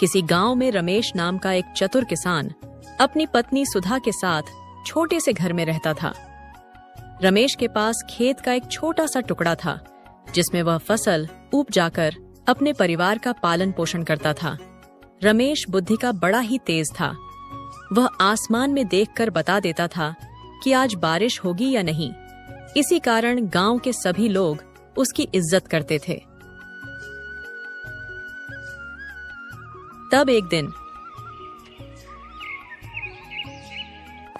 किसी गांव में रमेश नाम का एक चतुर किसान अपनी पत्नी सुधा के साथ छोटे से घर में रहता था। रमेश के पास खेत का एक छोटा सा टुकड़ा था जिसमें वह फसल उपजाकर अपने परिवार का पालन पोषण करता था। रमेश बुद्धि का बड़ा ही तेज था। वह आसमान में देखकर बता देता था कि आज बारिश होगी या नहीं। इसी कारण गांव के सभी लोग उसकी इज्जत करते थे। तब एक दिन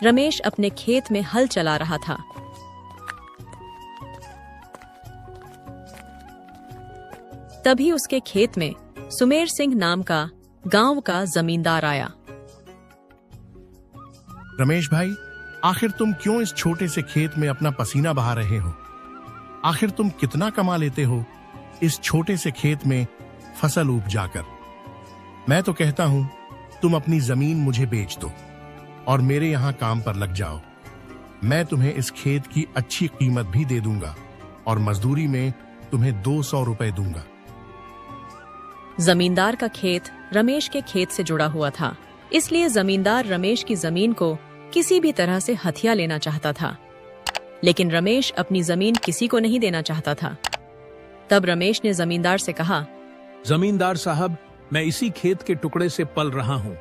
रमेश अपने खेत में हल चला रहा था। तभी उसके खेत में सुमेर सिंह नाम का गांव का जमींदार आया। रमेश भाई, आखिर तुम क्यों इस छोटे से खेत में अपना पसीना बहा रहे हो? आखिर तुम कितना कमा लेते हो इस छोटे से खेत में फसल उपजाकर? मैं तो कहता हूं तुम अपनी जमीन मुझे बेच दो और मेरे यहां काम पर लग जाओ। मैं तुम्हें इस खेत की अच्छी कीमत भी दे दूंगा और मजदूरी में तुम्हें 200 रुपए दूंगा। जमींदार का खेत रमेश के खेत से जुड़ा हुआ था, इसलिए जमींदार रमेश की जमीन को किसी भी तरह से हथिया लेना चाहता था। लेकिन रमेश अपनी जमीन किसी को नहीं देना चाहता था। तब रमेश ने जमींदार से कहा, जमींदार साहब, मैं इसी खेत के टुकड़े से पल रहा हूँ।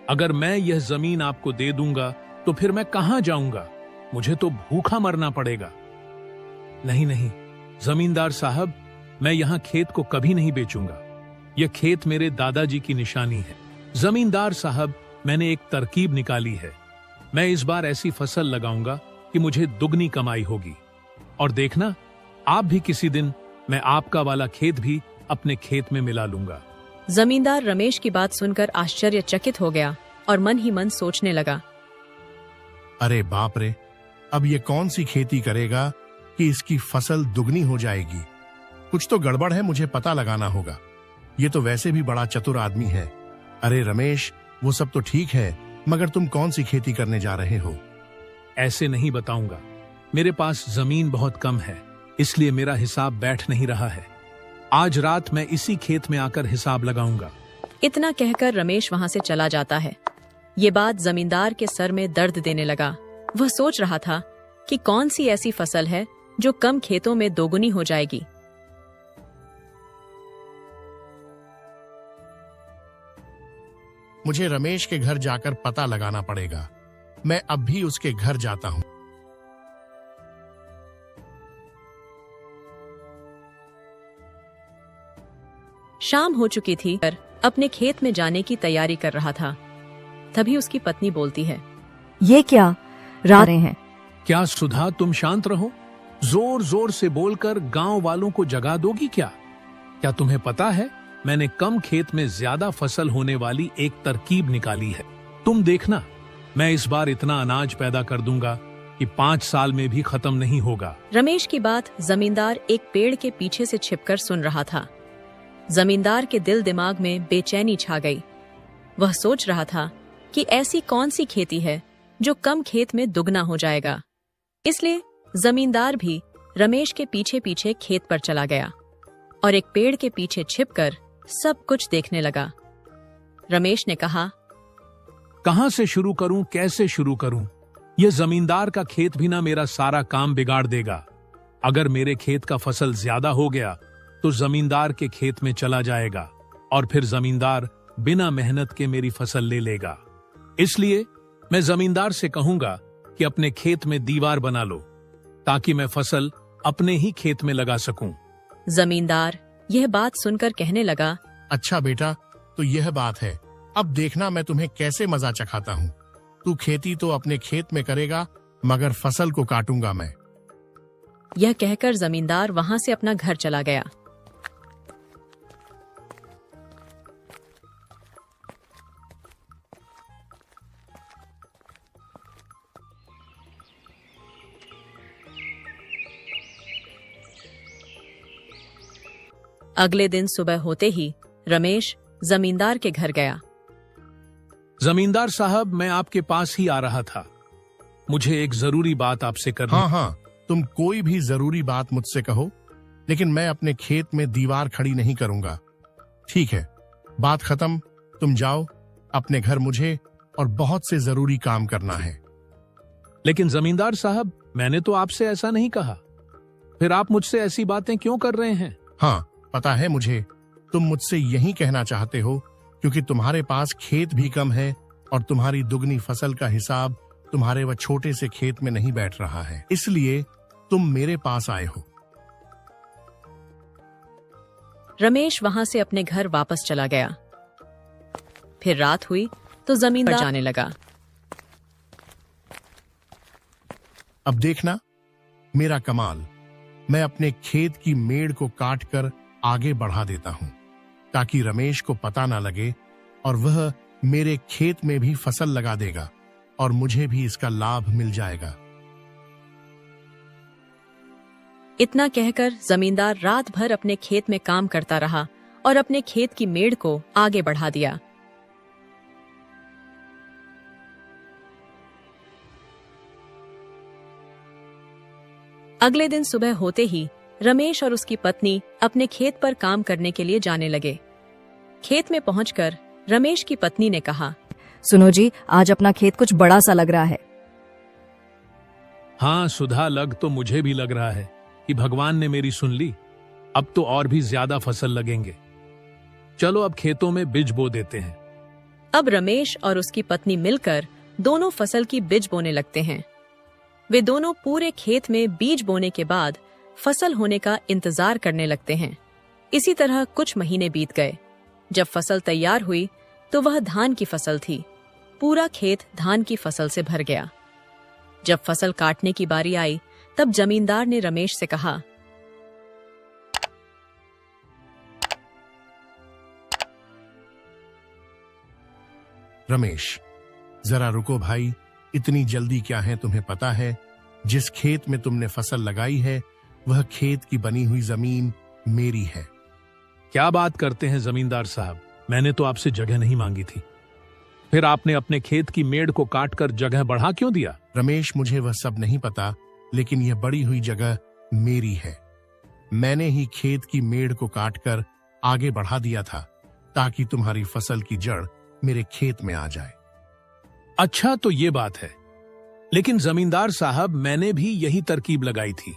अगर मैं यह जमीन आपको दे दूंगा तो फिर मैं कहां जाऊंगा? मुझे तो भूखा मरना पड़ेगा। नहीं नहीं जमींदार साहब, मैं यहाँ खेत को कभी नहीं बेचूंगा। यह खेत मेरे दादाजी की निशानी है। जमींदार साहब, मैंने एक तरकीब निकाली है। मैं इस बार ऐसी फसल लगाऊंगा कि मुझे दुगनी कमाई होगी। और देखना, आप भी किसी दिन मैं आपका वाला खेत भी अपने खेत में मिला लूंगा। जमींदार रमेश की बात सुनकर आश्चर्यचकित हो गया और मन ही मन सोचने लगा, अरे बाप रे, अब ये कौन सी खेती करेगा कि इसकी फसल दुगनी हो जाएगी? कुछ तो गड़बड़ है, मुझे पता लगाना होगा। ये तो वैसे भी बड़ा चतुर आदमी है। अरे रमेश, वो सब तो ठीक है, मगर तुम कौन सी खेती करने जा रहे हो? ऐसे नहीं बताऊंगा। मेरे पास जमीन बहुत कम है, इसलिए मेरा हिसाब बैठ नहीं रहा है। आज रात मैं इसी खेत में आकर हिसाब लगाऊंगा। इतना कहकर रमेश वहां से चला जाता है। ये बात जमींदार के सर में दर्द देने लगा। वह सोच रहा था कि कौन सी ऐसी फसल है जो कम खेतों में दोगुनी हो जाएगी। मुझे रमेश के घर जाकर पता लगाना पड़ेगा। मैं अब भी उसके घर जाता हूं। शाम हो चुकी थी पर अपने खेत में जाने की तैयारी कर रहा था। तभी उसकी पत्नी बोलती है, ये क्या रात हैं? क्या सुधा, तुम शांत रहो। जोर जोर से बोलकर गांव वालों को जगा दोगी क्या? क्या तुम्हें पता है, मैंने कम खेत में ज्यादा फसल होने वाली एक तरकीब निकाली है। तुम देखना, मैं इस बार इतना अनाज पैदा कर दूंगा कि 5 साल में भी खत्म नहीं होगा। रमेश की बात जमींदार एक पेड़ के पीछे से छिपकर सुन रहा था। जमींदार के दिल दिमाग में बेचैनी छा गई। वह सोच रहा था कि ऐसी कौन सी खेती है जो कम खेत में दुगना हो जाएगा। इसलिए जमींदार भी रमेश के पीछे पीछे खेत पर चला गया और एक पेड़ के पीछे छिपकर सब कुछ देखने लगा। रमेश ने कहा, कहां से शुरू करूं, कैसे शुरू करूं? यह जमींदार का खेत भी ना मेरा सारा काम बिगाड़ देगा। अगर मेरे खेत का फसल ज्यादा हो गया तो जमींदार के खेत में चला जाएगा और फिर जमींदार बिना मेहनत के मेरी फसल ले लेगा। इसलिए मैं जमींदार से कहूंगा कि अपने खेत में दीवार बना लो ताकि मैं फसल अपने ही खेत में लगा सकूं। जमींदार यह बात सुनकर कहने लगा, अच्छा बेटा, तो यह बात है। अब देखना मैं तुम्हें कैसे मजा चखाता हूँ। तू खेती तो अपने खेत में करेगा, मगर फसल को काटूंगा मैं। यह कहकर जमींदार वहां से अपना घर चला गया। अगले दिन सुबह होते ही रमेश जमींदार के घर गया। जमींदार साहब, मैं आपके पास ही आ रहा था। मुझे एक जरूरी बात आपसे करनी। हाँ, तुम कोई भी जरूरी बात मुझसे कहो, लेकिन मैं अपने खेत में दीवार खड़ी नहीं करूंगा। ठीक है, बात खत्म। तुम जाओ अपने घर, मुझे और बहुत से जरूरी काम करना है। लेकिन जमींदार साहब, मैंने तो आपसे ऐसा नहीं कहा। फिर आप मुझसे ऐसी बातें क्यों कर रहे हैं? हाँ, पता है मुझे, तुम मुझसे यही कहना चाहते हो क्योंकि तुम्हारे पास खेत भी कम है और तुम्हारी दुगनी फसल का हिसाब तुम्हारे वह छोटे से खेत में नहीं बैठ रहा है, इसलिए तुम मेरे पास आए हो। रमेश वहां से अपने घर वापस चला गया। फिर रात हुई तो जमींदार जाने लगा। अब देखना मेरा कमाल, मैं अपने खेत की मेड़ को काटकर आगे बढ़ा देता हूं ताकि रमेश को पता ना लगे और वह मेरे खेत में भी फसल लगा देगा और मुझे भी इसका लाभ मिल जाएगा। इतना कहकर जमींदार रात भर अपने खेत में काम करता रहा और अपने खेत की मेड़ को आगे बढ़ा दिया। अगले दिन सुबह होते ही रमेश और उसकी पत्नी अपने खेत पर काम करने के लिए जाने लगे। खेत में पहुंचकर रमेश की पत्नी ने कहा, सुनो जी, आज अपना खेत कुछ बड़ा सा लग रहा है। हाँ सुधा, लग तो मुझे भी लग रहा है कि भगवान ने मेरी सुन ली। अब तो और भी ज्यादा फसल लगेंगे। चलो अब खेतों में बीज बो देते हैं। अब रमेश और उसकी पत्नी मिलकर दोनों फसल की बीज बोने लगते हैं। वे दोनों पूरे खेत में बीज बोने के बाद फसल होने का इंतजार करने लगते हैं। इसी तरह कुछ महीने बीत गए। जब फसल तैयार हुई तो वह धान की फसल थी। पूरा खेत धान की फसल से भर गया। जब फसल काटने की बारी आई तब जमींदार ने रमेश से कहा, रमेश, जरा रुको भाई, इतनी जल्दी क्या है? तुम्हें पता है जिस खेत में तुमने फसल लगाई है वह खेत की बनी हुई जमीन मेरी है। क्या बात करते हैं जमींदार साहब, मैंने तो आपसे जगह नहीं मांगी थी। फिर आपने अपने खेत की मेड़ को काटकर जगह बढ़ा क्यों दिया? रमेश, मुझे वह सब नहीं पता, लेकिन यह बड़ी हुई जगह मेरी है। मैंने ही खेत की मेड़ को काटकर आगे बढ़ा दिया था ताकि तुम्हारी फसल की जड़ मेरे खेत में आ जाए। अच्छा, तो ये बात है। लेकिन जमींदार साहब, मैंने भी यही तरकीब लगाई थी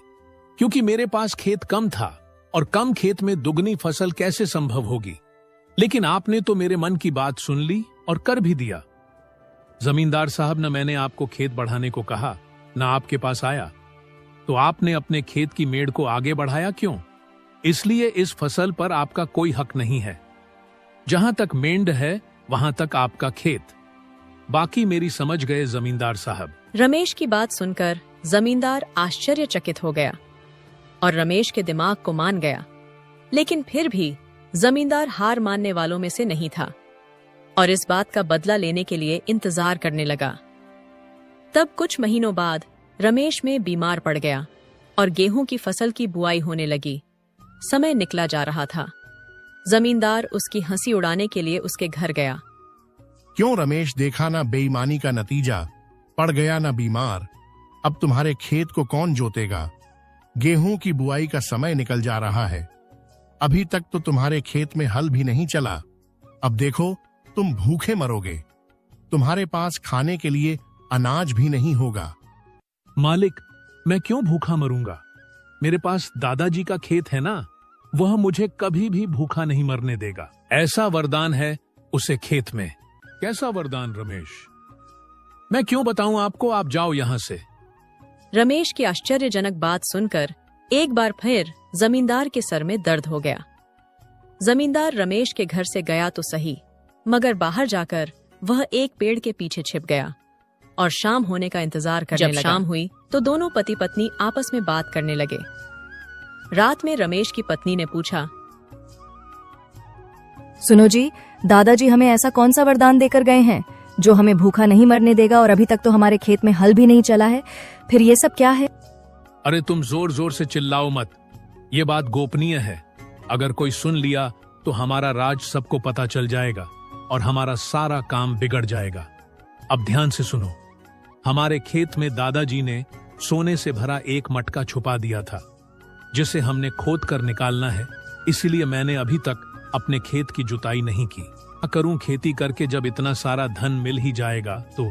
क्योंकि मेरे पास खेत कम था और कम खेत में दुगनी फसल कैसे संभव होगी। लेकिन आपने तो मेरे मन की बात सुन ली और कर भी दिया। जमींदार साहब, न मैंने आपको खेत बढ़ाने को कहा, न आपके पास आया, तो आपने अपने खेत की मेड़ को आगे बढ़ाया क्यों? इसलिए इस फसल पर आपका कोई हक नहीं है। जहां तक मेंढ है वहां तक आपका खेत। बाकी मेरी समझ गए जमींदार साहब। रमेश की बात सुनकर जमींदार आश्चर्यचकित हो गया और रमेश के दिमाग को मान गया। लेकिन फिर भी जमींदार हार मानने वालों में से नहीं था और इस बात का बदला लेने के लिए इंतजार करने लगा। तब कुछ महीनों बाद रमेश में बीमार पड़ गया और गेहूं की फसल की बुआई होने लगी। समय निकला जा रहा था। जमींदार उसकी हंसी उड़ाने के लिए उसके घर गया। क्यों रमेश, देखा ना बेईमानी का नतीजा, पड़ गया ना बीमार। अब तुम्हारे खेत को कौन जोतेगा? गेहूं की बुआई का समय निकल जा रहा है। अभी तक तो तुम्हारे खेत में हल भी नहीं चला। अब देखो तुम भूखे मरोगे। तुम्हारे पास खाने के लिए अनाज भी नहीं होगा। मालिक, मैं क्यों भूखा मरूंगा? मेरे पास दादाजी का खेत है ना, वह मुझे कभी भी भूखा नहीं मरने देगा। ऐसा वरदान है उसे खेत में। कैसा वरदान रमेश? मैं क्यों बताऊं आपको, आप जाओ यहां से। रमेश की आश्चर्यजनक बात सुनकर एक बार फिर जमींदार के सर में दर्द हो गया। जमींदार रमेश के घर से गया तो सही, मगर बाहर जाकर वह एक पेड़ के पीछे छिप गया और शाम होने का इंतजार करने लगा। जब शाम हुई तो दोनों पति पत्नी आपस में बात करने लगे। रात में रमेश की पत्नी ने पूछा, सुनो जी, दादाजी हमें ऐसा कौन सा वरदान देकर गए हैं जो हमें भूखा नहीं मरने देगा और अभी तक तो हमारे खेत में हल भी नहीं चला है? फिर ये सब क्या है? अरे तुम जोर जोर से चिल्लाओ मत, ये बात गोपनीय है। अगर कोई सुन लिया तो हमारा राज सबको पता चल जाएगा और हमारा सारा काम बिगड़ जाएगा। अब ध्यान से सुनो। हमारे खेत में दादाजी ने सोने से भरा एक मटका छुपा दिया था जिसे हमने खोद कर निकालना है। इसीलिए मैंने अभी तक अपने खेत की जुताई नहीं की। करूं खेती करके जब इतना सारा धन मिल ही जाएगा तो।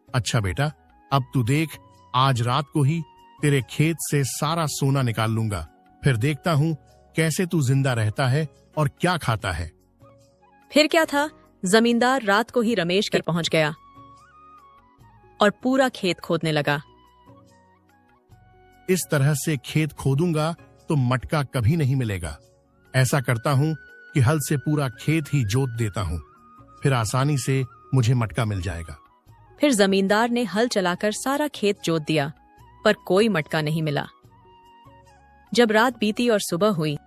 अच्छा बेटा, अब तू देख, आज रात को ही तेरे खेत से सारा सोना निकाल लूंगा, फिर देखता हूँ कैसे तू जिंदा रहता है और क्या खाता है। फिर क्या था, जमींदार रात को ही रमेश घर पहुंच गया और पूरा खेत खोदने लगा। इस तरह से खेत खोदूंगा तो मटका कभी नहीं मिलेगा। ऐसा करता हूँ कि हल से पूरा खेत ही जोत देता हूँ, फिर आसानी से मुझे मटका मिल जाएगा। फिर जमींदार ने हल चलाकर सारा खेत जोत दिया, पर कोई मटका नहीं मिला। जब रात बीती और सुबह हुई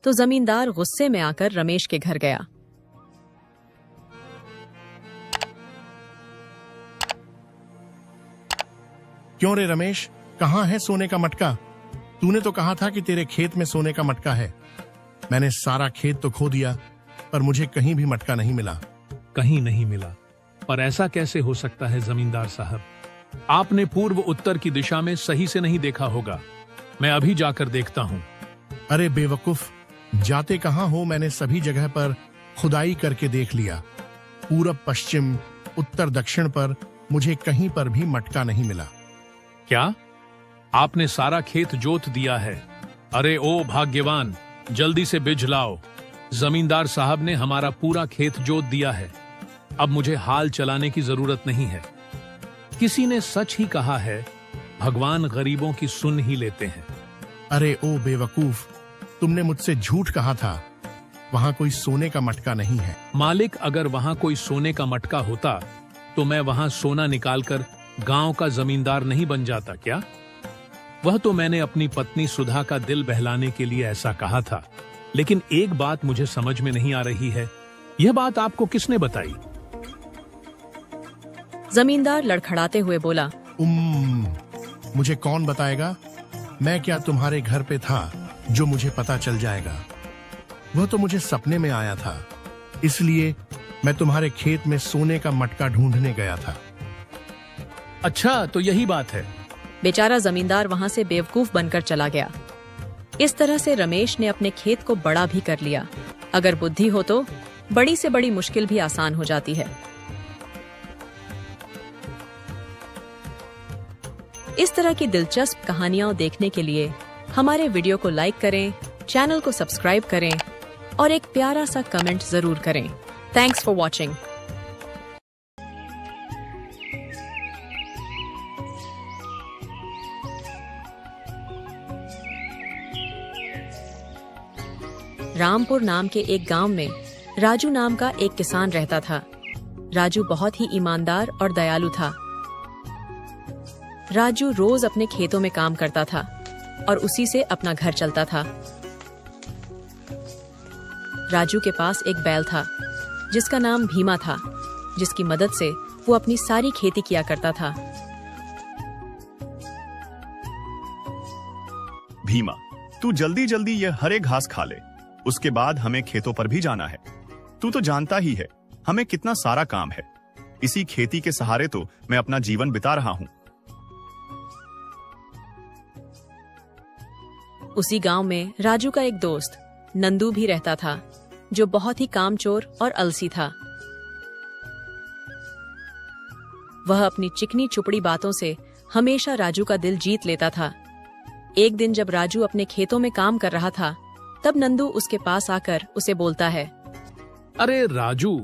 तो जमींदार गुस्से में आकर रमेश के घर गया। क्यों रे रमेश, कहाँ है सोने का मटका? तूने तो कहा था कि तेरे खेत में सोने का मटका है। मैंने सारा खेत तो खो दिया, पर मुझे कहीं भी मटका नहीं मिला। कहीं नहीं मिला? पर ऐसा कैसे हो सकता है जमींदार साहब? आपने पूर्व उत्तर की दिशा में सही से नहीं देखा होगा। मैं अभी जाकर देखता हूँ। अरे बेवकूफ, जाते कहाँ हो? मैंने सभी जगह पर खुदाई करके देख लिया। पूरब पश्चिम उत्तर दक्षिण पर मुझे कहीं पर भी मटका नहीं मिला। क्या आपने सारा खेत जोत दिया है? अरे ओ भाग्यवान, जल्दी से बिज लाओ। जमींदार साहब ने हमारा पूरा खेत जोत दिया है। अब मुझे हाल चलाने की जरूरत नहीं है। किसी ने सच ही कहा है, भगवान गरीबों की सुन ही लेते हैं। अरे ओ बेवकूफ, तुमने मुझसे झूठ कहा था। वहां कोई सोने का मटका नहीं है। मालिक, अगर वहां कोई सोने का मटका होता तो मैं वहां सोना निकालकर गांव का जमींदार नहीं बन जाता क्या? वह तो मैंने अपनी पत्नी सुधा का दिल बहलाने के लिए ऐसा कहा था। लेकिन एक बात मुझे समझ में नहीं आ रही है, यह बात आपको किसने बताई? जमींदार लड़खड़ाते हुए बोला, मुझे कौन बताएगा? मैं क्या तुम्हारे घर पे था जो मुझे पता चल जाएगा? वह तो मुझे सपने में आया था, इसलिए मैं तुम्हारे खेत में सोने का मटका ढूंढने गया था। अच्छा, तो यही बात है। बेचारा जमींदार वहां से बेवकूफ बनकर चला गया। इस तरह से रमेश ने अपने खेत को बड़ा भी कर लिया। अगर बुद्धि हो तो बड़ी से बड़ी मुश्किल भी आसान हो जाती है। इस तरह की दिलचस्प कहानियां देखने के लिए हमारे वीडियो को लाइक करें, चैनल को सब्सक्राइब करें और एक प्यारा सा कमेंट जरूर करें। Thanks for watching. रामपुर नाम के एक गांव में राजू नाम का एक किसान रहता था। राजू बहुत ही ईमानदार और दयालु था। राजू रोज अपने खेतों में काम करता था और उसी से अपना घर चलता था। राजू के पास एक बैल था जिसका नाम भीमा था, जिसकी मदद से वो अपनी सारी खेती किया करता था। भीमा, तू जल्दी जल्दी ये हरे घास खा ले, उसके बाद हमें खेतों पर भी जाना है। तू तो जानता ही है हमें कितना सारा काम है। इसी खेती के सहारे तो मैं अपना जीवन बिता रहा हूँ। उसी गांव में राजू का एक दोस्त नंदू भी रहता था, जो बहुत ही कामचोर और अलसी था। वह अपनी चिकनी चुपड़ी बातों से हमेशा राजू का दिल जीत लेता था। एक दिन जब राजू अपने खेतों में काम कर रहा था, तब नंदू उसके पास आकर उसे बोलता है, अरे राजू,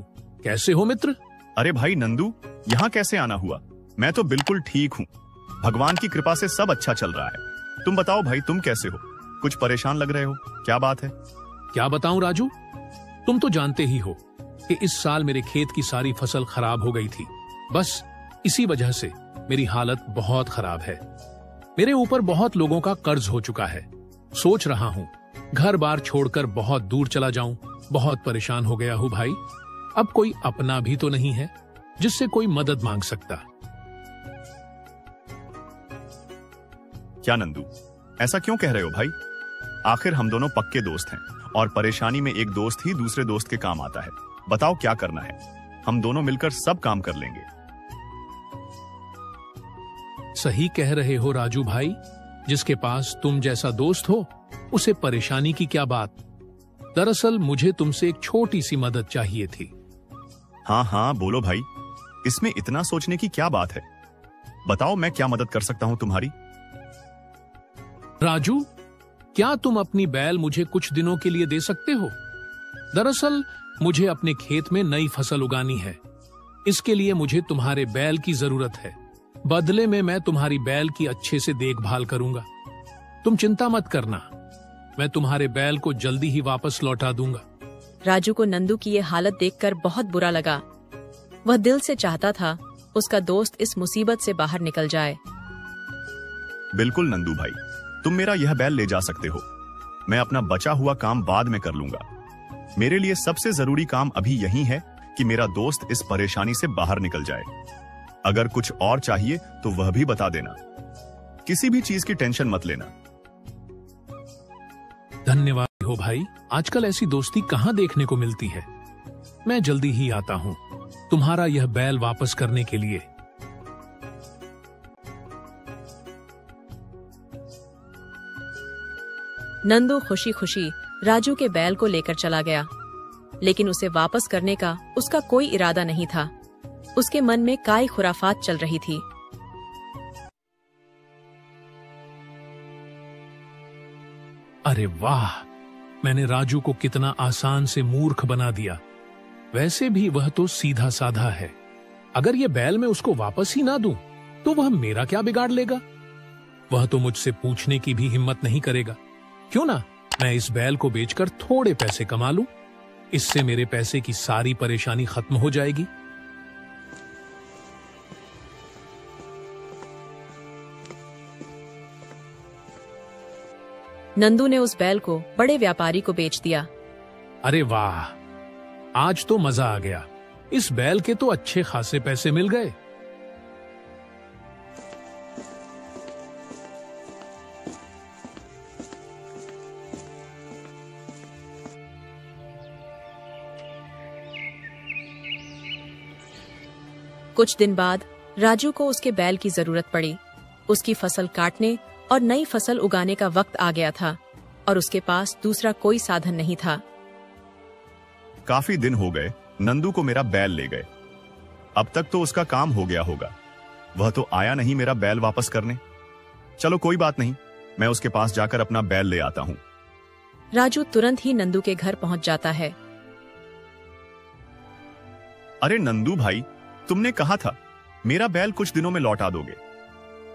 कैसे हो मित्र? अरे भाई नंदू, यहाँ कैसे आना हुआ? मैं तो बिल्कुल ठीक हूँ। भगवान की कृपा से सब अच्छा चल रहा है। तुम बताओ भाई, तुम कैसे हो? कुछ परेशान लग रहे हो, क्या बात है? क्या बताऊं राजू, तुम तो जानते ही हो कि इस साल मेरे खेत की सारी फसल खराब हो गई थी। बस इसी वजह से मेरी हालत बहुत खराब है। मेरे ऊपर बहुत लोगों का कर्ज हो चुका है। सोच रहा हूँ घर बार छोड़कर बहुत दूर चला जाऊं। बहुत परेशान हो गया हूँ भाई। अब कोई अपना भी तो नहीं है जिससे कोई मदद मांग सकता। क्या नंदू, ऐसा क्यों कह रहे हो भाई? आखिर हम दोनों पक्के दोस्त हैं और परेशानी में एक दोस्त ही दूसरे दोस्त के काम आता है। बताओ क्या करना है, हम दोनों मिलकर सब काम कर लेंगे। सही कह रहे हो राजू भाई, जिसके पास तुम जैसा दोस्त हो उसे परेशानी की क्या बात। दरअसल मुझे तुमसे एक छोटी सी मदद चाहिए थी। हाँ हाँ बोलो भाई, इसमें इतना सोचने की क्या बात है। बताओ मैं क्या मदद कर सकता हूं तुम्हारी। राजू, क्या तुम अपनी बैल मुझे कुछ दिनों के लिए दे सकते हो? दरअसल मुझे अपने खेत में नई फसल उगानी है। इसके लिए मुझे तुम्हारे बैल की जरूरत है। बदले में मैं तुम्हारी बैल की अच्छे से देखभाल करूंगा। तुम चिंता मत करना, मैं तुम्हारे बैल को जल्दी ही वापस लौटा दूंगा। राजू को नंदू की ये हालत देखकर बहुत बुरा लगा। वह दिल से चाहता था उसका दोस्त इस मुसीबत से बाहर निकल जाए। बिल्कुल नंदू भाई, तुम मेरा यह बैल ले जा सकते हो। मैं अपना बचा हुआ काम बाद में कर लूंगा। मेरे लिए सबसे जरूरी काम अभी यही है कि मेरा दोस्त इस परेशानी से बाहर निकल जाए। अगर कुछ और चाहिए तो वह भी बता देना। किसी भी चीज की टेंशन मत लेना। धन्यवाद हो भाई, आजकल ऐसी दोस्ती कहाँ देखने को मिलती है। मैं जल्दी ही आता हूँ तुम्हारा यह बैल वापस करने के लिए। नंदू खुशी खुशी राजू के बैल को लेकर चला गया, लेकिन उसे वापस करने का उसका कोई इरादा नहीं था। उसके मन में काय खुराफात चल रही थी। अरे वाह, मैंने राजू को कितना आसान से मूर्ख बना दिया। वैसे भी वह तो सीधा साधा है। अगर ये बैल मैं उसको वापस ही ना दूं, तो वह मेरा क्या बिगाड़ लेगा। वह तो मुझसे पूछने की भी हिम्मत नहीं करेगा। क्यों ना मैं इस बैल को बेचकर थोड़े पैसे कमा लूं। इससे मेरे पैसे की सारी परेशानी खत्म हो जाएगी। नंदू ने उस बैल को बड़े व्यापारी को बेच दिया। अरे वाह, आज तो मजा आ गया। इस बैल के तो अच्छे खासे पैसे मिल गए। कुछ दिन बाद राजू को उसके बैल की जरूरत पड़ी। उसकी फसल काटने और नई फसल उगाने का वक्त आ गया था और उसके पास दूसरा कोई साधन नहीं था। काफी दिन हो गए नंदू को मेरा बैल ले गए। अब तक तो उसका काम हो गया होगा। वह तो आया नहीं मेरा बैल वापस करने। चलो कोई बात नहीं, मैं उसके पास जाकर अपना बैल ले आता हूँ। राजू तुरंत ही नंदू के घर पहुंच जाता है। अरे नंदू भाई, तुमने कहा था मेरा बैल कुछ दिनों में लौटा दोगे।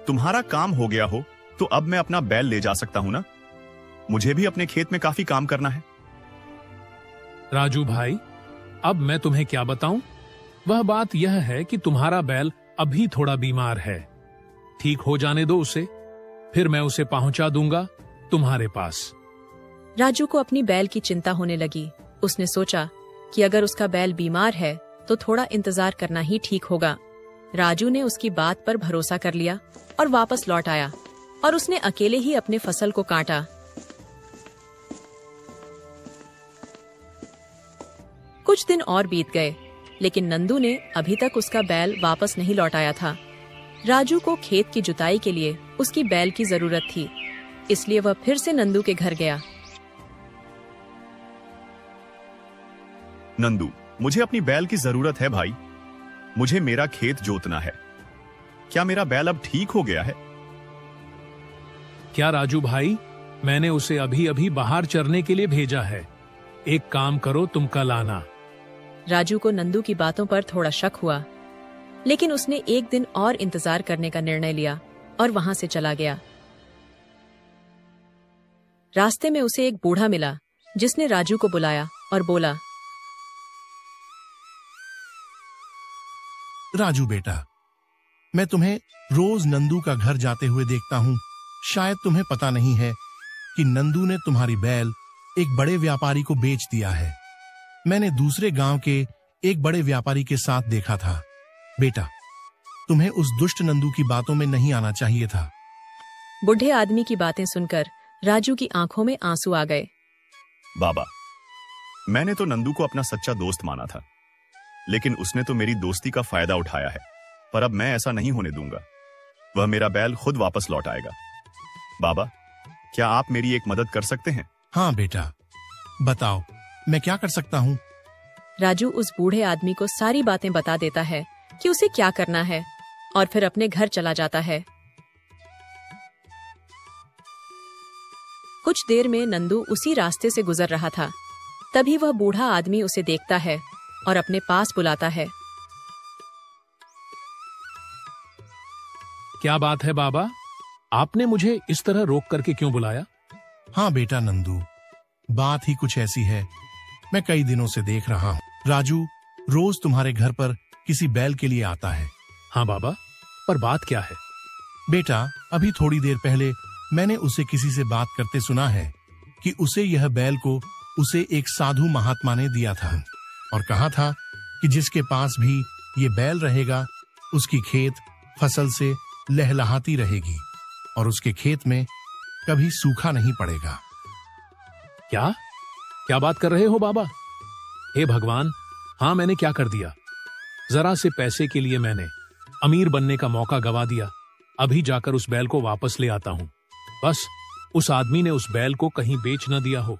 तुम्हारा काम हो गया हो तो अब मैं अपना बैल ले जा सकता हूं ना। मुझे भी अपने खेत में काफी काम करना है। राजू भाई, अब मैं तुम्हें क्या बताऊं। वह बात यह है कि तुम्हारा बैल अभी थोड़ा बीमार है। ठीक हो जाने दो उसे, फिर मैं उसे पहुंचा दूंगा तुम्हारे पास। राजू को अपनी बैल की चिंता होने लगी। उसने सोचा कि अगर उसका बैल बीमार है तो थोड़ा इंतजार करना ही ठीक होगा। राजू ने उसकी बात पर भरोसा कर लिया और वापस लौट आया और उसने अकेले ही अपने फसल को काटा। कुछ दिन और बीत गए, लेकिन नंदू ने अभी तक उसका बैल वापस नहीं लौटाया था। राजू को खेत की जुताई के लिए उसकी बैल की जरूरत थी, इसलिए वह फिर से नंदू के घर गया। नंदू, मुझे अपनी बैल की जरूरत है भाई। मुझे मेरा खेत जोतना है। क्या मेरा बैल अब ठीक हो गया है? क्या राजू भाई, मैंने उसे अभी अभी बाहर चरने के लिए भेजा है। एक काम करो, तुम कल आना। राजू को नंदू की बातों पर थोड़ा शक हुआ, लेकिन उसने एक दिन और इंतजार करने का निर्णय लिया और वहां से चला गया। रास्ते में उसे एक बूढ़ा मिला जिसने राजू को बुलाया और बोला, राजू बेटा, मैं तुम्हें रोज नंदू का घर जाते हुए देखता हूं। शायद तुम्हें पता नहीं है कि नंदू ने तुम्हारी बैल एक बड़े व्यापारी को बेच दिया है। मैंने दूसरे गांव के एक बड़े व्यापारी के साथ देखा था। बेटा, तुम्हें उस दुष्ट नंदू की बातों में नहीं आना चाहिए था। बूढ़े आदमी की बातें सुनकर राजू की आंखों में आंसू आ गए। बाबा, मैंने तो नंदू को अपना सच्चा दोस्त माना था, लेकिन उसने तो मेरी दोस्ती का फायदा उठाया है। पर अब मैं ऐसा नहीं होने दूंगा। वह मेरा बैल खुद वापस लौट आएगा। बाबा, क्या आप मेरी एक मदद कर सकते हैं? हाँ बेटा, बताओ मैं क्या कर सकता हूँ। राजू उस बूढ़े आदमी को सारी बातें बता देता है कि उसे क्या करना है और फिर अपने घर चला जाता है। कुछ देर में नंदू उसी रास्ते से गुजर रहा था। तभी वह बूढ़ा आदमी उसे देखता है और अपने पास बुलाता है। क्या बात है बाबा, आपने मुझे इस तरह रोक करके क्यों बुलाया? हाँ बेटा नंदू, बात ही कुछ ऐसी है। मैं कई दिनों से देख रहा हूँ राजू रोज तुम्हारे घर पर किसी बैल के लिए आता है। हाँ बाबा, पर बात क्या है? बेटा, अभी थोड़ी देर पहले मैंने उसे किसी से बात करते सुना है कि उसे यह बैल को उसे एक साधु महात्मा ने दिया था और कहा था कि जिसके पास भी ये बैल रहेगा उसकी खेत फसल से लहलहाती रहेगी और उसके खेत में कभी सूखा नहीं पड़ेगा। क्या क्या बात कर रहे हो बाबा? हे भगवान, हाँ मैंने क्या कर दिया? जरा से पैसे के लिए मैंने अमीर बनने का मौका गवा दिया। अभी जाकर उस बैल को वापस ले आता हूँ। बस उस आदमी ने उस बैल को कहीं बेच न दिया हो।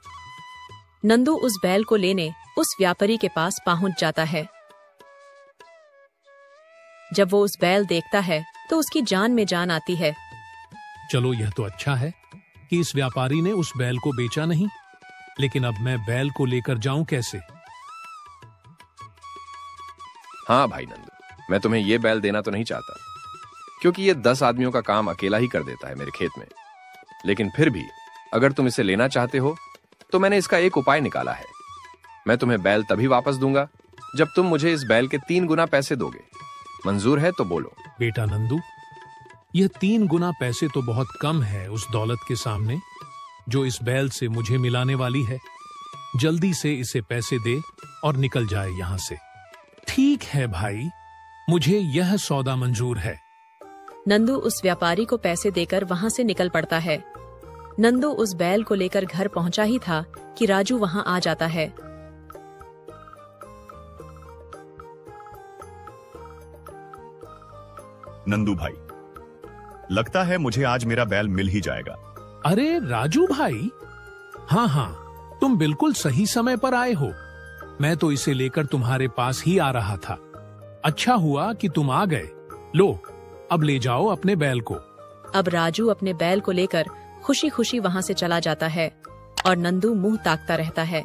नंदू उस बैल को लेने उस व्यापारी के पास पहुंच जाता है। जब वो उस बैल देखता है तो उसकी जान में जान आती है। चलो यह तो अच्छा है कि इस व्यापारी ने उस बैल को बेचा नहीं, लेकिन अब मैं बैल को लेकर जाऊं कैसे? हाँ भाई नंदू, मैं तुम्हें ये बैल देना तो नहीं चाहता, क्योंकि ये 10 आदमियों का काम अकेला ही कर देता है मेरे खेत में। लेकिन फिर भी अगर तुम इसे लेना चाहते हो तो मैंने इसका एक उपाय निकाला है। मैं तुम्हें बैल तभी वापस दूंगा जब तुम मुझे इस बैल के 3 गुना पैसे दोगे। मंजूर है तो बोलो। बेटा नंदू, यह 3 गुना पैसे तो बहुत कम है उस दौलत के सामने जो इस बैल से मुझे मिलाने वाली है। जल्दी से इसे पैसे दे और निकल जाए यहाँ से। ठीक है भाई, मुझे यह सौदा मंजूर है। नंदू उस व्यापारी को पैसे देकर वहाँ से निकल पड़ता है। नंदू उस बैल को लेकर घर पहुंचा ही था कि राजू वहाँ आ जाता है। नंदू भाई, लगता है मुझे आज मेरा बैल मिल ही जाएगा। अरे राजू भाई, हाँ, तुम बिल्कुल सही समय पर आए हो। मैं तो इसे लेकर तुम्हारे पास ही आ रहा था। अच्छा हुआ कि तुम आ गए। लो, अब ले जाओ अपने बैल को। अब राजू अपने बैल को लेकर खुशी खुशी वहाँ से चला जाता है और नंदू मुंह ताकता रहता है।